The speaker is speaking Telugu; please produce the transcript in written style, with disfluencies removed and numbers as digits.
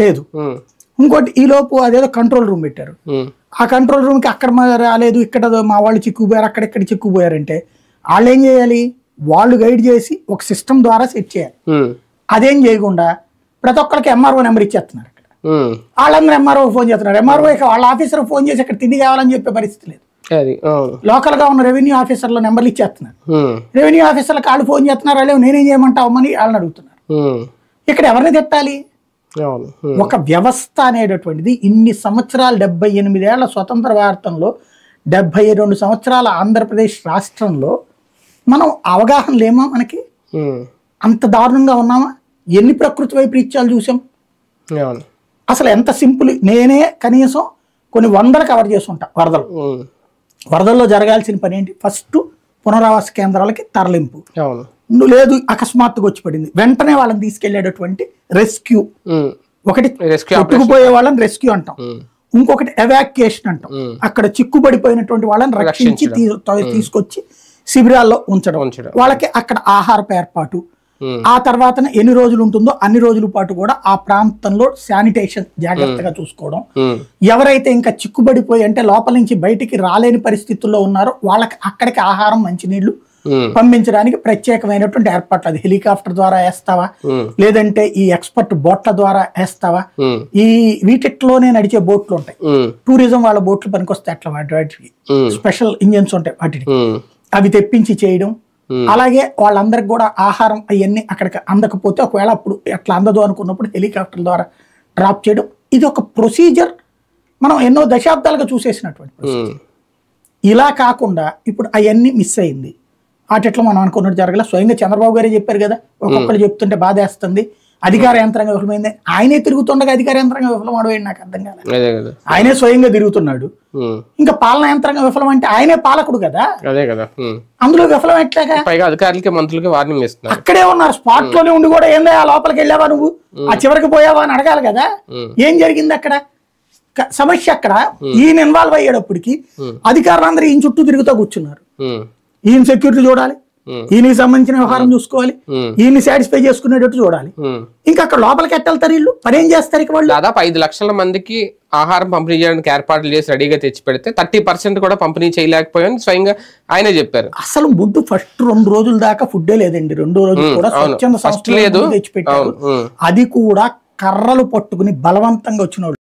లేదు. ఇంకోటి ఈ లోపు అదేదో కంట్రోల్ రూమ్ పెట్టారు. ఆ కంట్రోల్ రూమ్ కి అక్కడ రాలేదు, ఇక్కడ మా వాళ్ళు చిక్కుపోయారు, అక్కడెక్కడ చిక్కుపోయారంటే వాళ్ళు ఏం చేయాలి? వాళ్ళు గైడ్ చేసి ఒక సిస్టమ్ ద్వారా సెట్ చేయాలి. అదేం చేయకుండా ప్రతి ఒక్కరికి ఎంఆర్ఓ నెంబర్ ఇచ్చేస్తున్నారు. ఇక్కడ వాళ్ళందరూ ఎంఆర్ఓ ఫోన్ చేస్తున్నారు. ఎంఆర్ఓ వాళ్ళ ఆఫీసర్ ఫోన్ చేసి అక్కడ తిండి కావాలని చెప్పే పరిస్థితి లేదు. లోకల్ గా ఉన్న రెవెన్యూ ఆఫీసర్ల నెంబర్లు ఇచ్చేస్తున్నారు. రెవెన్యూ ఆఫీసర్లకు వాళ్ళు ఫోన్ చేస్తున్నారు. వాళ్ళు నేనేం చేయమంటావని వాళ్ళని అడుగుతున్నారు. ఇక్కడ ఎవరిని తిట్టాలి? ఒక వ్యవస్థ అనేటటువంటిది ఇన్ని సంవత్సరాలు 78 ఏళ్ల స్వతంత్ర భారతంలో 72 సంవత్సరాల ఆంధ్రప్రదేశ్ రాష్ట్రంలో మనం అవగాహన లేమా? మనకి అంత దారుణంగా ఉన్నామా? ఎన్ని ప్రకృతి వైపరీత్యాలు చూసాం? అసలు ఎంత సింపుల్. నేనే కనీసం కొన్ని వందలు కవర్ చేసి ఉంటా. వరదల్లో జరగాల్సిన పని ఏంటి? ఫస్ట్ పునరావాస కేంద్రాలకి తరలింపు. లేదు అకస్మాత్తుగా వచ్చి పడింది, వెంటనే వాళ్ళని తీసుకెళ్లేటటువంటి రెస్క్యూ. ఒకటి కొట్టుకుపోయే వాళ్ళని రెస్క్యూ అంటాం, ఇంకొకటి ఎవాక్యుయేషన్ అంటాం. అక్కడ చిక్కుబడిపోయినటువంటి వాళ్ళని రక్షించి తీసుకొచ్చి శిబిరాల్లో ఉంచడం, వాళ్ళకి అక్కడ ఆహారపు ఏర్పాటు. ఆ తర్వాత ఎన్ని రోజులు ఉంటుందో అన్ని రోజుల పాటు కూడా ఆ ప్రాంతంలో శానిటేషన్ జాగ్రత్తగా చూసుకోవడం. ఎవరైతే ఇంకా చిక్కుబడిపోయి అంటే లోపల నుంచి బయటికి రాలేని పరిస్థితుల్లో ఉన్నారో వాళ్ళకి అక్కడికి ఆహారం, మంచినీళ్లు పంపించడానికి ప్రత్యేకమైనటువంటి ఏర్పాట్లు. అది హెలికాప్టర్ ద్వారా వేస్తావా, లేదంటే ఈ ఎక్స్పర్ట్ బోట్ల ద్వారా వేస్తావా? ఈ వీటిలోనే నడిచే బోట్లు ఉంటాయి, టూరిజం వాళ్ళ బోట్లు పనికొస్తాయి. అట్లా వాటికి స్పెషల్ ఇంజన్స్ ఉంటాయి, వాటికి అవి తెప్పించి చేయడం. అలాగే వాళ్ళందరికి కూడా ఆహారం అవన్నీ అక్కడికి అందకపోతే ఒకవేళ అప్పుడు ఎట్లా అందదు అనుకున్నప్పుడు హెలికాప్టర్ ద్వారా డ్రాప్ చేయడం. ఇది ఒక ప్రొసీజర్ మనం ఎన్నో దశాబ్దాలుగా చూసేసినటువంటి ప్రొసీజర్. ఇలా కాకుండా ఇప్పుడు అవన్నీ మిస్ అయింది. వాటిట్లో మనం అనుకున్నట్టు జరగల. స్వయంగా చంద్రబాబు గారే చెప్పారు కదా, ఒక్కొక్కరు చెప్తుంటే బాధేస్తుంది, అధికార యంత్రాంగం విఫలమైంది. ఆయనే తిరుగుతుండగా అధికార యంత్రాంగం విఫలం అవడం నాకు అర్థం కాదు. ఆయనే స్వయంగా తిరుగుతున్నాడు, ఇంకా పాలనా యంత్రాంగం విఫలం అంటే ఆయనే పాలకుడు కదా. అందులో విఫలం ఎట్లాగా? అధికారులకి మంత్రులకి వార్నింగ్ ఇస్తున్నారు. అక్కడే ఉన్నారు, స్పాట్ లోనే ఉండి కూడా ఏందా ఆ లోపలికి వెళ్ళావా నువ్వు, ఆ చివరికి పోయావా అని అడగాలి కదా. ఏం జరిగింది అక్కడ? సమస్య అక్కడ ఈయన ఇన్వాల్వ్ అయ్యేటప్పటికి అధికారులందరూ ఈయన చుట్టూ తిరుగుతూ కూర్చున్నారు. ఈయన సెక్యూరిటీ చూడాలి, ఈయనకి సంబంధించిన వ్యవహారం చూసుకోవాలి, ఈయన్ని సాటిస్ఫై చేసుకునేటట్టు చూడాలి. ఇంకా అక్కడ లోపలికి ఎట్టెళ్తారు వీళ్ళు, పని ఏం చేస్తారు? ఇక వాళ్ళు దాదాపు 5 లక్షల మందికి ఆహారం పంపిణీ చేయడానికి ఏర్పాట్లు చేసి రెడీగా తెచ్చి పెడితే 30% కూడా పంపిణీ చేయలేకపోయాని స్వయంగా ఆయనే చెప్పారు. అసలు ముందు ఫస్ట్ 2 రోజుల దాకా ఫుడ్డే లేదండి. 2వ రోజు కూడా స్వచ్ఛంద సంస్థలు తెచ్చిపెట్టారు. అది కూడా కర్రలు పట్టుకుని బలవంతంగా వచ్చిన